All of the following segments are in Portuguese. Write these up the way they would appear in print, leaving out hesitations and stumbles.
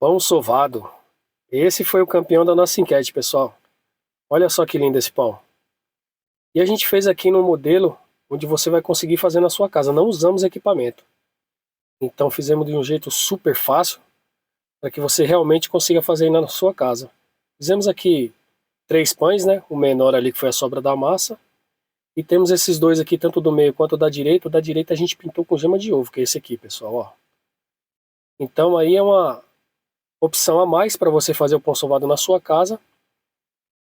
Pão sovado. Esse foi o campeão da nossa enquete, pessoal. Olha só que lindo esse pão. E a gente fez aqui no modelo onde você vai conseguir fazer na sua casa. Não usamos equipamento. Então fizemos de um jeito super fácil para que você realmente consiga fazer aí na sua casa. Fizemos aqui 3 pães, né? O menor ali que foi a sobra da massa. E temos esses dois aqui, tanto do meio quanto da direita. O da direita a gente pintou com gema de ovo, que é esse aqui, pessoal, ó. Então aí é uma opção a mais para você fazer o pão sovado na sua casa.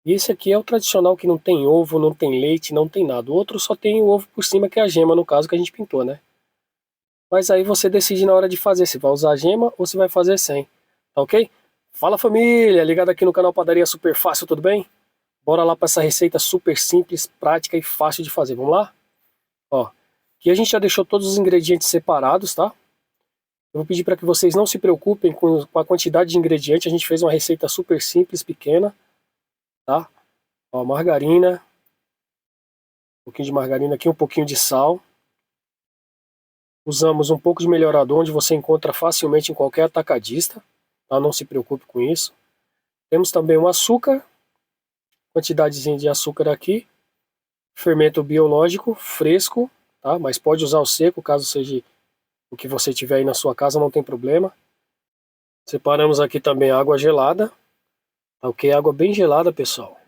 E esse aqui é o tradicional que não tem ovo, não tem leite, não tem nada. O outro só tem o ovo por cima, que é a gema, no caso, que a gente pintou, né? Mas aí você decide na hora de fazer se vai usar a gema ou se vai fazer sem, tá ok? Fala família, ligado aqui no canal Padaria Super Fácil, tudo bem? Bora lá para essa receita super simples, prática e fácil de fazer, vamos lá? Ó, aqui a gente já deixou todos os ingredientes separados, tá? Eu vou pedir para que vocês não se preocupem com a quantidade de ingredientes, a gente fez uma receita super simples, pequena, tá? Ó, margarina, um pouquinho de margarina aqui, um pouquinho de sal. Usamos um pouco de melhorador, onde você encontra facilmente em qualquer atacadista, tá? Não se preocupe com isso. Temos também o açúcar, quantidadezinha de açúcar aqui, fermento biológico fresco, tá? Mas pode usar o seco, caso seja o que você tiver aí na sua casa, não tem problema. Separamos aqui também água gelada, tá ok? Água bem gelada, pessoal.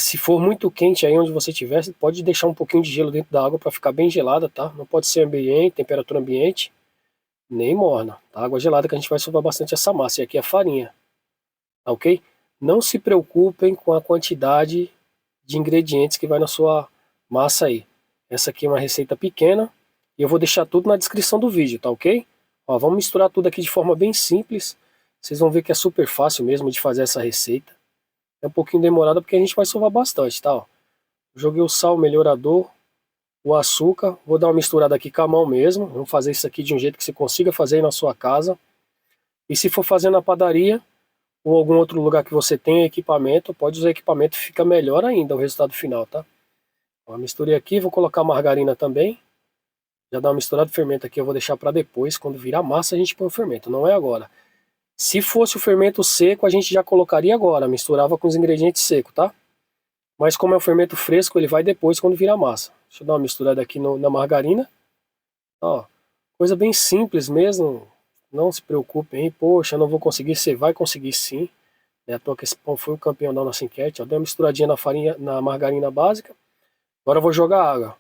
Se for muito quente aí onde você estiver, você pode deixar um pouquinho de gelo dentro da água para ficar bem gelada, tá? Não pode ser ambiente, temperatura ambiente, nem morna, tá? Água gelada que a gente vai sovar bastante essa massa. E aqui é a farinha, tá ok? Não se preocupem com a quantidade de ingredientes que vai na sua massa aí. Essa aqui é uma receita pequena e eu vou deixar tudo na descrição do vídeo, tá ok? Ó, vamos misturar tudo aqui de forma bem simples. Vocês vão ver que é super fácil mesmo de fazer essa receita. É um pouquinho demorada porque a gente vai sovar bastante, tá? Ó, joguei o sal, o melhorador, o açúcar. Vou dar uma misturada aqui com a mão mesmo. Vamos fazer isso aqui de um jeito que você consiga fazer aí na sua casa. E se for fazer na padaria ou algum outro lugar que você tenha equipamento, pode usar equipamento, fica melhor ainda o resultado final, tá? Ó, misturei aqui, vou colocar margarina também. Já dá uma misturada de fermento aqui, eu vou deixar para depois. Quando virar massa a gente põe o fermento, não é agora. Se fosse o fermento seco, a gente já colocaria agora, misturava com os ingredientes secos, tá? Mas como é o fermento fresco, ele vai depois quando virar massa. Deixa eu dar uma misturada aqui na margarina. Ó, coisa bem simples mesmo. Não se preocupem, hein? Poxa, eu não vou conseguir. Você vai conseguir sim. É à toa que esse pão foi o campeão da nossa enquete. Ó, dei uma misturadinha na farinha, na margarina básica. Agora eu vou jogar água.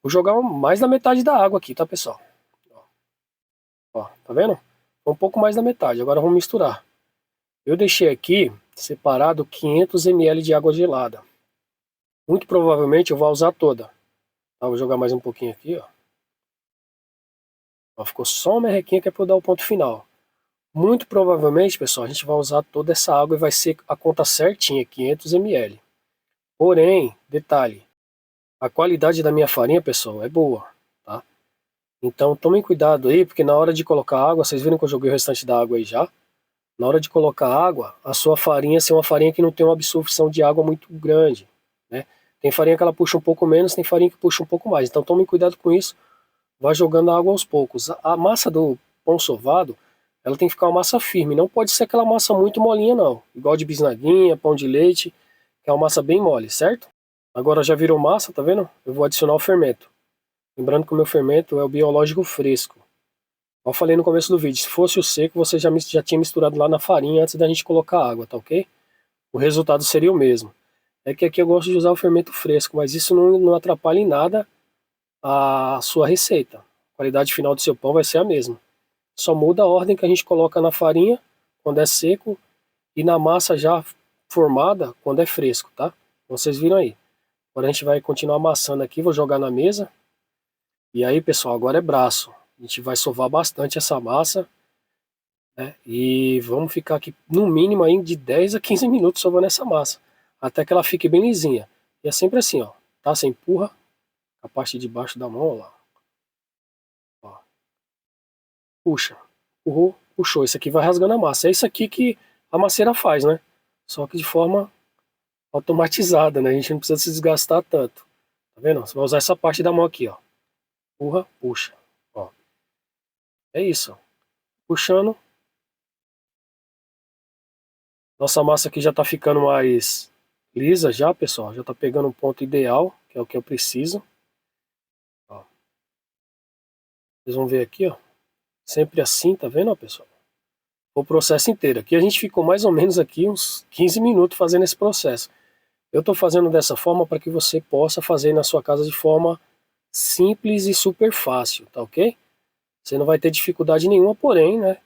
Vou jogar mais da metade da água aqui, tá, pessoal? Ó, tá vendo? Um pouco mais da metade. Agora vamos misturar. Eu deixei aqui separado 500 ml de água gelada. Muito provavelmente eu vou usar toda. Tá, vou jogar mais um pouquinho aqui, ó. Ó, ficou só uma merrequinha que é para eu dar o ponto final. Muito provavelmente, pessoal, a gente vai usar toda essa água e vai ser a conta certinha, 500 ml. Porém, detalhe, a qualidade da minha farinha, pessoal, é boa, tá? Então tomem cuidado aí, porque na hora de colocar água, vocês viram que eu joguei o restante da água aí já? Na hora de colocar água, a sua farinha é uma farinha que não tem uma absorção de água muito grande, né? Tem farinha que ela puxa um pouco menos, tem farinha que puxa um pouco mais. Então tomem cuidado com isso, vai jogando a água aos poucos. A massa do pão sovado, ela tem que ficar uma massa firme, não pode ser aquela massa muito molinha não. Igual de bisnaguinha, pão de leite, que é uma massa bem mole, certo? Agora já virou massa, tá vendo? Eu vou adicionar o fermento. Lembrando que o meu fermento é o biológico fresco. Como eu falei no começo do vídeo, se fosse o seco, você já tinha misturado lá na farinha antes da gente colocar água, tá ok? O resultado seria o mesmo. É que aqui eu gosto de usar o fermento fresco, mas isso não atrapalha em nada a sua receita. A qualidade final do seu pão vai ser a mesma. Só muda a ordem que a gente coloca na farinha, quando é seco, e na massa já formada, quando é fresco, tá? Vocês viram aí. Agora a gente vai continuar amassando aqui, vou jogar na mesa. E aí, pessoal, agora é braço. A gente vai sovar bastante essa massa, né? E vamos ficar aqui no mínimo aí de 10 a 15 minutos sovando essa massa, até que ela fique bem lisinha. E é sempre assim, ó, tá? Você empurra a parte de baixo da mão, ó lá. Ó. Puxa, empurrou, puxou. Isso aqui vai rasgando a massa. É isso aqui que a masseira faz, né? Só que de forma automatizada, né? A gente não precisa se desgastar tanto. Tá vendo? Você vai usar essa parte da mão aqui, ó. Empurra, puxa. Ó. É isso. Puxando, Nossa massa aqui já tá ficando mais lisa já, pessoal. Já tá pegando um ponto ideal, que é o que eu preciso. Ó. Vocês vão ver aqui, ó. Sempre assim, tá vendo, ó, pessoal? O processo inteiro. Aqui a gente ficou mais ou menos aqui uns 15 minutos fazendo esse processo. Eu tô fazendo dessa forma para que você possa fazer na sua casa de forma simples e super fácil, tá ok? Você não vai ter dificuldade nenhuma, porém, né?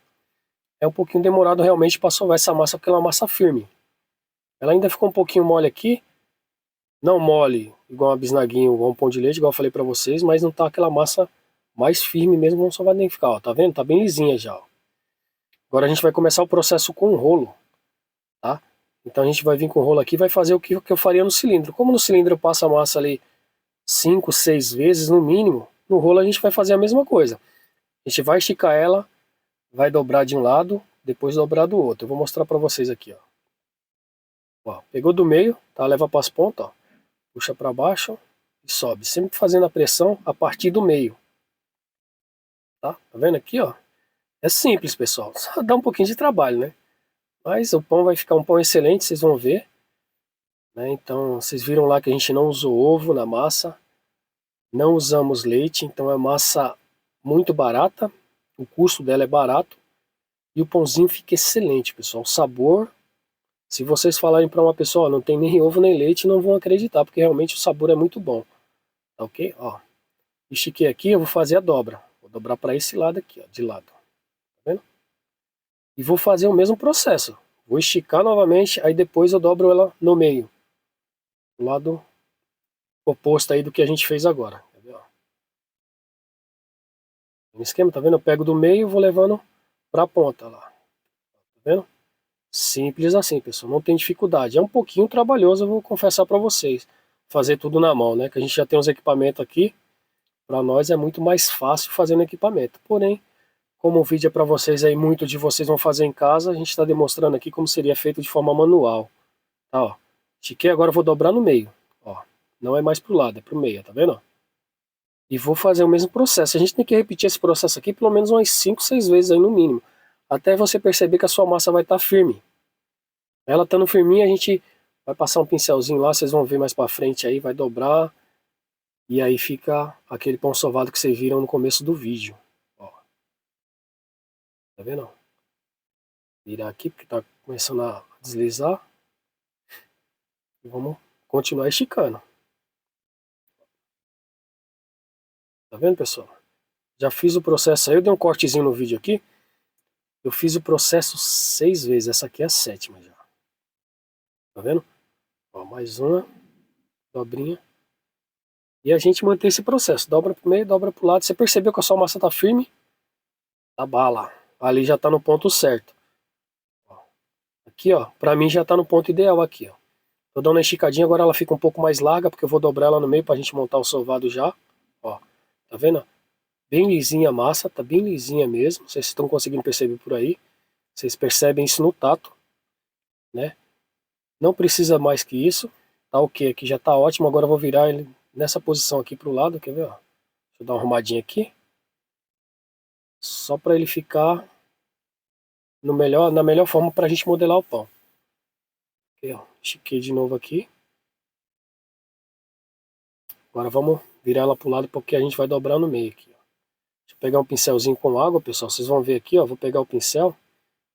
É um pouquinho demorado realmente para sovar essa massa, porque ela é uma massa firme. Ela ainda ficou um pouquinho mole aqui, não mole igual uma bisnaguinha ou um pão de leite, igual eu falei para vocês, mas não tá aquela massa mais firme mesmo, vamos sovar nem ficar, ó, tá vendo? Tá bem lisinha já, ó. Agora a gente vai começar o processo com o rolo, tá? Então a gente vai vir com o rolo aqui e vai fazer o que eu faria no cilindro. Como no cilindro eu passo a massa ali 5, 6 vezes no mínimo, no rolo a gente vai fazer a mesma coisa. A gente vai esticar ela, vai dobrar de um lado, depois dobrar do outro. Eu vou mostrar para vocês aqui, ó. Ó, pegou do meio, tá? Leva para as pontas, ó. Puxa para baixo e sobe, sempre fazendo a pressão a partir do meio, tá? Tá vendo aqui, ó? É simples, pessoal. Só dá um pouquinho de trabalho, né? Mas o pão vai ficar um pão excelente, vocês vão ver, né? Então, vocês viram lá que a gente não usou ovo na massa, não usamos leite, então é massa muito barata, o custo dela é barato e o pãozinho fica excelente, pessoal. O sabor, se vocês falarem para uma pessoa, ó, não tem nem ovo nem leite, não vão acreditar, porque realmente o sabor é muito bom, tá ok? Ó, estiquei aqui, eu vou fazer a dobra. Vou dobrar para esse lado aqui, ó, de lado, tá vendo? E vou fazer o mesmo processo. Vou esticar novamente, aí depois eu dobro ela no meio, do lado oposto aí do que a gente fez agora. Quer ver, ó? No esquema, tá vendo? Eu pego do meio e vou levando pra ponta lá. Tá vendo? Simples assim, pessoal. Não tem dificuldade. É um pouquinho trabalhoso, eu vou confessar pra vocês. Fazer tudo na mão, né? Que a gente já tem os equipamentos aqui. Pra nós é muito mais fácil fazer no equipamento. Porém, como o vídeo é pra vocês aí, muito de vocês vão fazer em casa, a gente tá demonstrando aqui como seria feito de forma manual. Tá, ó. Estiquei, agora eu vou dobrar no meio. Ó. Não é mais pro lado, é pro meio, tá vendo? E vou fazer o mesmo processo. A gente tem que repetir esse processo aqui pelo menos umas 5, 6 vezes aí no mínimo. Até você perceber que a sua massa vai estar firme. Ela estando firminha, a gente vai passar um pincelzinho lá, vocês vão ver mais pra frente aí, vai dobrar. E aí fica aquele pão sovado que vocês viram no começo do vídeo. Ó. Tá vendo? Virar aqui, porque tá começando a deslizar. E vamos continuar esticando. Tá vendo, pessoal? Já fiz o processo aí, eu dei um cortezinho no vídeo aqui. Eu fiz o processo 6 vezes, essa aqui é a 7ª já. Tá vendo? Ó, mais uma dobrinha. E a gente mantém esse processo. Dobra pro meio, dobra pro lado. Você percebeu que a sua massa tá firme? Tá bala. Ali já tá no ponto certo. Ó. Aqui, ó, pra mim já tá no ponto ideal aqui, ó. Tô dando uma esticadinha, agora ela fica um pouco mais larga, porque eu vou dobrar ela no meio pra gente montar o sovado já. Ó, tá vendo? Bem lisinha a massa, tá bem lisinha mesmo. Vocês estão conseguindo perceber por aí. Vocês percebem isso no tato, né? Não precisa mais que isso. Tá ok, aqui já tá ótimo. Agora eu vou virar ele nessa posição aqui pro lado, quer ver, ó? Deixa eu dar uma arrumadinha aqui. Só para ele ficar no melhor, na melhor forma para a gente modelar o pão. Aqui, ó, estiquei de novo aqui. Agora vamos virar ela pro lado porque a gente vai dobrar no meio aqui. Ó. Deixa eu pegar um pincelzinho com água, pessoal. Vocês vão ver aqui, ó. Vou pegar o pincel.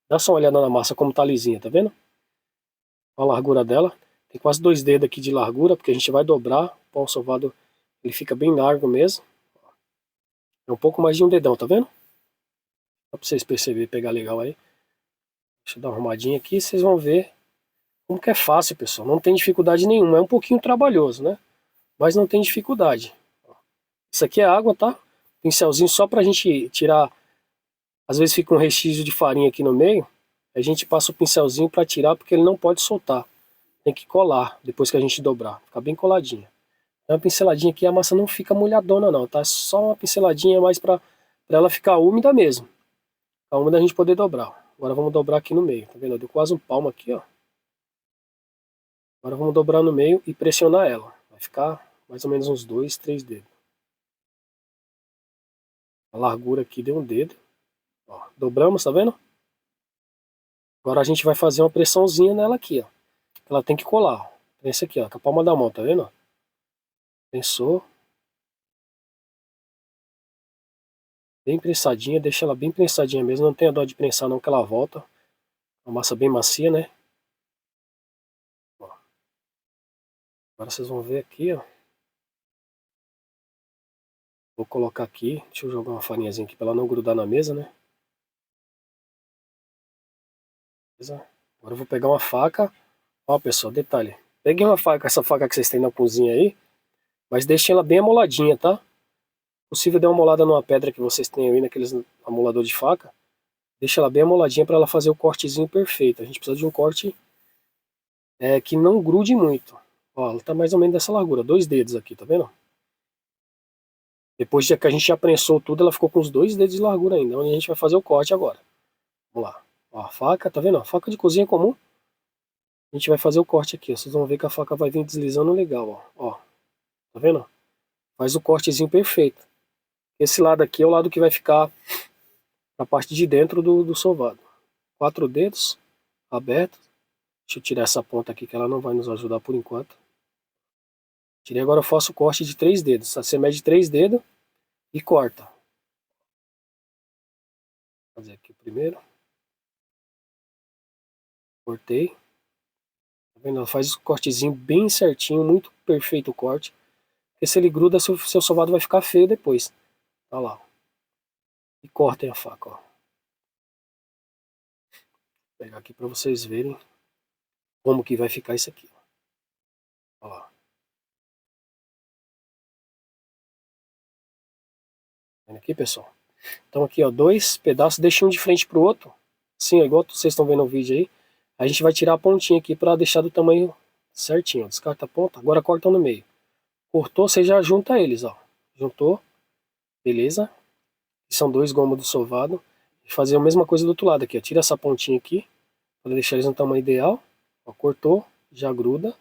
Dá só uma olhada na massa como tá lisinha, tá vendo? Olha a largura dela. Tem quase 2 dedos aqui de largura, porque a gente vai dobrar. O pão sovado, ele fica bem largo mesmo. É um pouco mais de um dedão, tá vendo? Só pra vocês perceberem, pegar legal aí. Deixa eu dar uma arrumadinha aqui, vocês vão ver como que é fácil, pessoal. Não tem dificuldade nenhuma. É um pouquinho trabalhoso, né? Mas não tem dificuldade. Isso aqui é água, tá? Pincelzinho só pra gente tirar. Às vezes fica um restício de farinha aqui no meio. A gente passa o pincelzinho pra tirar, porque ele não pode soltar. Tem que colar depois que a gente dobrar. Fica bem coladinha. É uma pinceladinha aqui, a massa não fica molhadona não, tá? Só uma pinceladinha mais pra ela ficar úmida mesmo. A úmida a gente poder dobrar. Agora vamos dobrar aqui no meio, tá vendo? Deu quase um palmo aqui, ó. Agora vamos dobrar no meio e pressionar ela. Vai ficar mais ou menos uns 2, 3 dedos. A largura aqui deu um dedo. Ó, dobramos, tá vendo? Agora a gente vai fazer uma pressãozinha nela aqui, ó. Ela tem que colar, ó. Prensa aqui, ó, com a palma da mão, tá vendo? Prensou. Bem prensadinha, deixa ela bem prensadinha mesmo. Não tenha dó de prensar não, que ela volta. Uma massa bem macia, né? Ó. Agora vocês vão ver aqui, ó. Vou colocar aqui. Deixa eu jogar uma farinhazinha aqui pra ela não grudar na mesa, né? Beleza? Agora eu vou pegar uma faca. Ó, pessoal, detalhe. Peguei uma faca, essa faca que vocês têm na cozinha aí. Mas deixem ela bem amoladinha, tá? Possível dar uma molada numa pedra que vocês têm aí, naqueles amolador de faca. Deixa ela bem amoladinha para ela fazer o cortezinho perfeito. A gente precisa de um corte que não grude muito. Ó, ela tá mais ou menos dessa largura, 2 dedos aqui, tá vendo? Depois que a gente já prensou tudo, ela ficou com os 2 dedos de largura ainda. Onde a gente vai fazer o corte agora. Vamos lá. Ó, a faca, tá vendo? A faca de cozinha comum. A gente vai fazer o corte aqui, ó. Vocês vão ver que a faca vai vir deslizando legal, ó. Ó, tá vendo? Faz o cortezinho perfeito. Esse lado aqui é o lado que vai ficar na parte de dentro do sovado. 4 dedos abertos. Deixa eu tirar essa ponta aqui que ela não vai nos ajudar por enquanto. Tirei, agora eu faço o corte de 3 dedos. Você mede 3 dedos e corta. Vou fazer aqui o primeiro. Cortei. Tá vendo? Ela faz o cortezinho bem certinho, muito perfeito o corte. Porque se ele gruda, seu sovado vai ficar feio depois. Olha lá. E cortem a faca, ó. Vou pegar aqui para vocês verem como que vai ficar isso aqui. Olha lá. Vendo aqui, pessoal? Então aqui, ó, 2 pedaços, deixei um de frente pro outro. Assim, ó, igual vocês estão vendo no vídeo aí. A gente vai tirar a pontinha aqui para deixar do tamanho certinho. Ó. Descarta a ponta, agora corta no meio. Cortou, você já junta eles, ó. Juntou, beleza? São 2 gomos do sovado. E fazer a mesma coisa do outro lado aqui, ó. Tira essa pontinha aqui, para deixar eles no tamanho ideal. Ó, cortou, já gruda.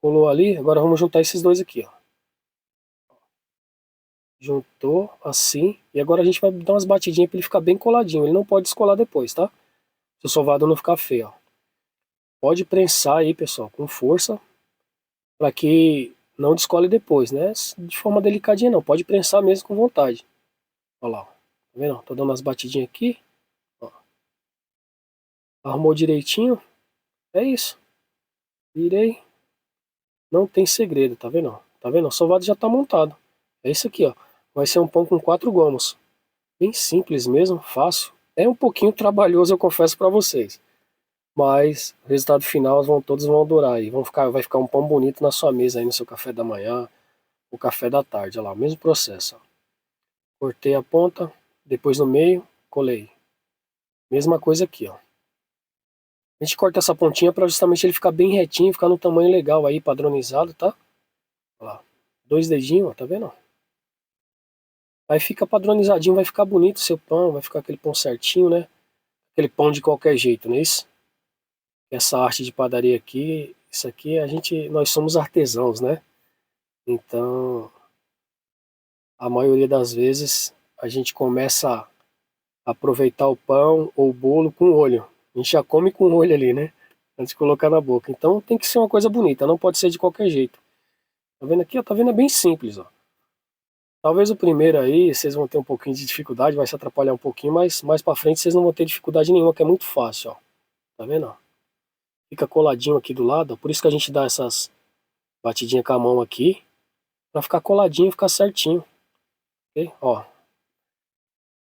Colou ali, agora vamos juntar esses dois aqui, ó. Juntou, assim. E agora a gente vai dar umas batidinhas para ele ficar bem coladinho. Ele não pode descolar depois, tá? Se o sovado não ficar feio, ó. Pode prensar aí, pessoal, com força, para que não descole depois, né? De forma delicadinha não, pode prensar mesmo com vontade. Olha lá, ó. Tá vendo? Tô dando umas batidinhas aqui, ó. Arrumou direitinho, é isso. Virei, não tem segredo, tá vendo? Tá vendo? O sovado já tá montado. É isso aqui, ó. Vai ser um pão com 4 gomos. Bem simples mesmo, fácil. É um pouquinho trabalhoso, eu confesso para vocês. Mas o resultado final todos vão adorar e vai ficar um pão bonito na sua mesa aí no seu café da manhã, o café da tarde, olha lá, mesmo processo. Ó. Cortei a ponta, depois no meio, colei. Mesma coisa aqui, ó. A gente corta essa pontinha para justamente ele ficar bem retinho, ficar no tamanho legal aí, padronizado, tá? Olha lá, 2 dedinhos, ó, tá vendo? Aí fica padronizadinho, vai ficar bonito o seu pão, vai ficar aquele pão certinho, né? Aquele pão de qualquer jeito, não é isso? Essa arte de padaria aqui, isso aqui nós somos artesãos, né? Então, a maioria das vezes a gente começa a aproveitar o pão ou o bolo com o olho. A gente já come com o olho ali, né? Antes de colocar na boca. Então tem que ser uma coisa bonita, não pode ser de qualquer jeito. Tá vendo aqui? Ó, tá vendo? É bem simples, ó. Talvez o primeiro aí vocês vão ter um pouquinho de dificuldade, vai se atrapalhar um pouquinho, mas mais pra frente vocês não vão ter dificuldade nenhuma, que é muito fácil, ó. Tá vendo? Fica coladinho aqui do lado, ó. Por isso que a gente dá essas batidinhas com a mão aqui, pra ficar coladinho, ficar certinho. Ok? Ó.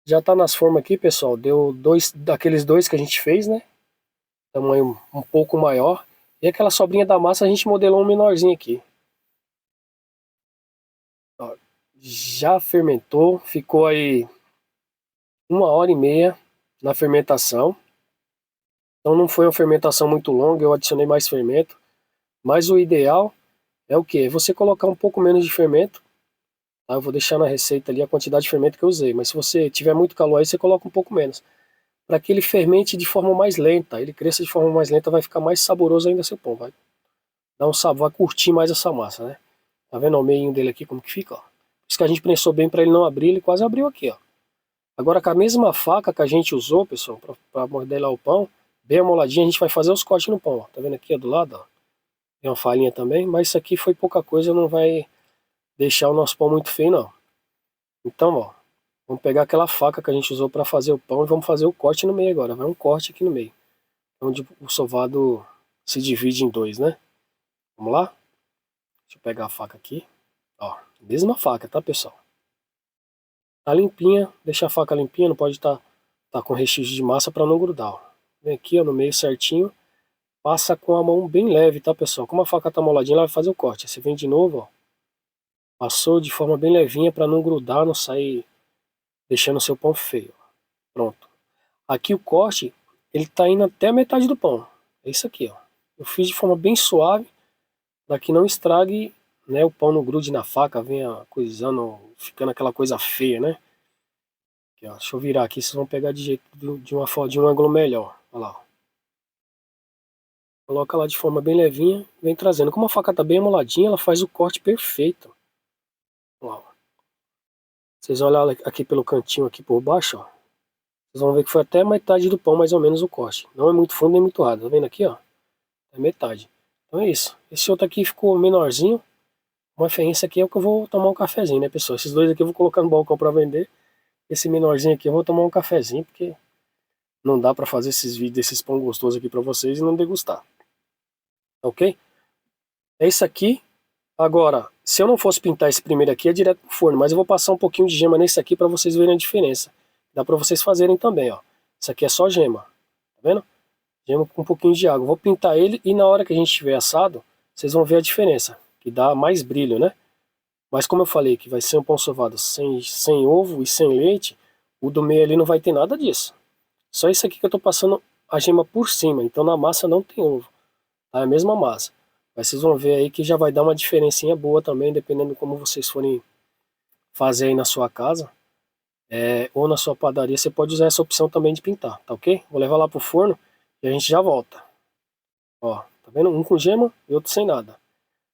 Já tá nas formas aqui, pessoal. Deu daqueles 2 que a gente fez, né? Tamanho um pouco maior. E aquela sobrinha da massa a gente modelou um menorzinho aqui. Ó, já fermentou, ficou aí 1h30 na fermentação. Então não foi uma fermentação muito longa, eu adicionei mais fermento. Mas o ideal é o que? É você colocar um pouco menos de fermento. Tá? Eu vou deixar na receita ali a quantidade de fermento que eu usei. Mas se você tiver muito calor aí, você coloca um pouco menos. Para que ele fermente de forma mais lenta. Ele cresça de forma mais lenta, vai ficar mais saboroso ainda seu pão. Vai dar um sabor, vai curtir mais essa massa, né? Tá vendo o meio dele aqui como que fica, ó? Por isso que a gente prensou bem para ele não abrir, ele quase abriu aqui, ó. Agora com a mesma faca que a gente usou, pessoal, para modelar o pão, bem amoladinha, a gente vai fazer os cortes no pão, ó. Tá vendo aqui, ó, do lado, ó? Tem uma falinha também, mas isso aqui foi pouca coisa, não vai deixar o nosso pão muito feio, não. Então, ó, vamos pegar aquela faca que a gente usou para fazer o pão e vamos fazer o corte no meio agora. Vai um corte aqui no meio, onde o sovado se divide em dois, né? Vamos lá? Deixa eu pegar a faca aqui. Ó, mesma faca, tá, pessoal? Tá limpinha, deixa a faca limpinha, não pode tá com restício de massa para não grudar, ó. Vem aqui, ó, no meio certinho. Passa com a mão bem leve, tá, pessoal? Como a faca tá moladinha, ela vai fazer o corte. Você vem de novo, ó. Passou de forma bem levinha para não grudar, não sair deixando o seu pão feio. Pronto. Aqui o corte, ele tá indo até a metade do pão. É isso aqui, ó. Eu fiz de forma bem suave, para que não estrague, né, o pão não grude na faca, venha coisando, ficando aquela coisa feia, né? Aqui, ó. Deixa eu virar aqui, vocês vão pegar de jeito de um ângulo melhor. Olha lá, ó. Coloca lá de forma bem levinha, vem trazendo. Como a faca tá bem amoladinha, ela faz o corte perfeito. Ó. Vocês olham aqui pelo cantinho aqui por baixo, ó. Vocês vão ver que foi até a metade do pão mais ou menos o corte. Não é muito fundo nem muito ralo, tá vendo aqui, ó? É metade. Então é isso. Esse outro aqui ficou menorzinho. Uma referência aqui é o que eu vou tomar um cafezinho, né, pessoal? Esses dois aqui eu vou colocar no balcão para vender. Esse menorzinho aqui eu vou tomar um cafezinho, porque não dá para fazer esses vídeos desses pão gostosos aqui para vocês e não degustar. Ok? É isso aqui. Agora, se eu não fosse pintar esse primeiro aqui, é direto pro forno, mas eu vou passar um pouquinho de gema nesse aqui para vocês verem a diferença. Dá para vocês fazerem também, ó. Isso aqui é só gema, tá vendo? Gema com um pouquinho de água. Vou pintar ele e na hora que a gente tiver assado, vocês vão ver a diferença, que dá mais brilho, né? Mas como eu falei que vai ser um pão sovado sem ovo e sem leite, o do meio ali não vai ter nada disso. Só isso aqui que eu tô passando a gema por cima, então na massa não tem ovo, tá? É a mesma massa. Mas vocês vão ver aí que já vai dar uma diferencinha boa também, dependendo de como vocês forem fazer aí na sua casa. Ou na sua padaria, você pode usar essa opção também de pintar, tá ok? Vou levar lá pro forno e a gente já volta. Ó, tá vendo? Um com gema e outro sem nada.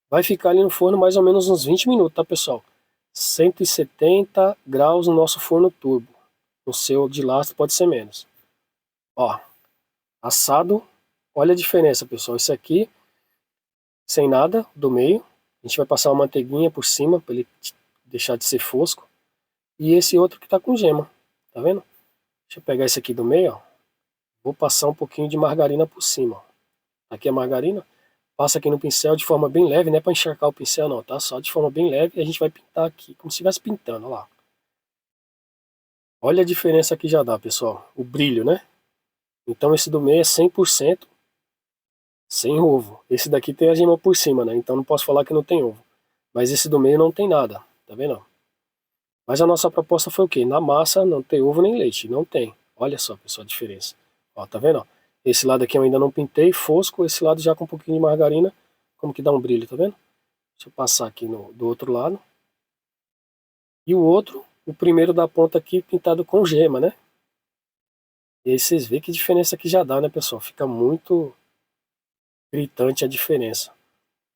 Vai ficar ali no forno mais ou menos uns 20 minutos, tá, pessoal? 170 graus no nosso forno turbo. O seu de lastro pode ser menos. Ó, assado. Olha a diferença, pessoal. Esse aqui, sem nada, do meio. A gente vai passar uma manteiguinha por cima, para ele deixar de ser fosco. E esse outro que tá com gema, tá vendo? Deixa eu pegar esse aqui do meio, ó. Vou passar um pouquinho de margarina por cima, ó. Aqui é a margarina. Passa aqui no pincel de forma bem leve, não é para encharcar o pincel não, tá? Só de forma bem leve e a gente vai pintar aqui, como se estivesse pintando, olha lá. Olha a diferença que já dá, pessoal. O brilho, né? Então esse do meio é 100% sem ovo. Esse daqui tem a gema por cima, né? Então não posso falar que não tem ovo. Mas esse do meio não tem nada, tá vendo? Mas a nossa proposta foi o quê? Na massa não tem ovo nem leite, não tem. Olha só, pessoal, a diferença. Ó, tá vendo? Esse lado aqui eu ainda não pintei, fosco. Esse lado já com um pouquinho de margarina. Como que dá um brilho, tá vendo? Deixa eu passar aqui do outro lado. E o outro, o primeiro da ponta aqui, pintado com gema, né? E aí vocês veem que diferença que já dá, né, pessoal? Fica muito gritante a diferença.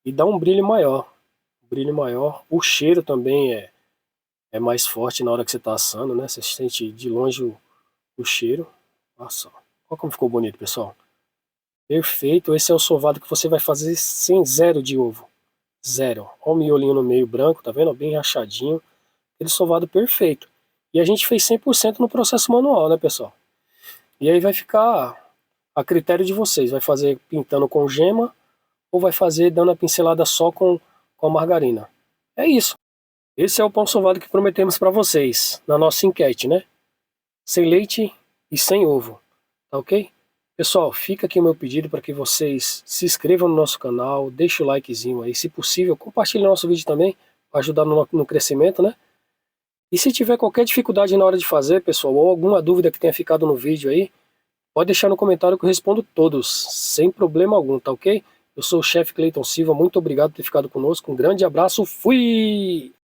E dá um brilho maior. Um brilho maior. O cheiro também é mais forte na hora que você tá assando, né? Você sente de longe o cheiro. Nossa, olha como ficou bonito, pessoal. Perfeito. Esse é o sovado que você vai fazer sem zero de ovo. Zero. Olha o miolinho no meio branco, tá vendo? Bem rachadinho. Aquele sovado perfeito. E a gente fez 100% no processo manual, né, pessoal? E aí vai ficar a critério de vocês. Vai fazer pintando com gema ou vai fazer dando a pincelada só com a margarina. É isso. Esse é o pão sovado que prometemos para vocês na nossa enquete, né? Sem leite e sem ovo. Tá ok? Pessoal, fica aqui o meu pedido para que vocês se inscrevam no nosso canal, deixem o likezinho aí, se possível, compartilhem nosso vídeo também, para ajudar no crescimento, né? E se tiver qualquer dificuldade na hora de fazer, pessoal, ou alguma dúvida que tenha ficado no vídeo aí, pode deixar no comentário que eu respondo todos, sem problema algum, tá ok? Eu sou o chefe Cleiton Silva, muito obrigado por ter ficado conosco, um grande abraço, fui!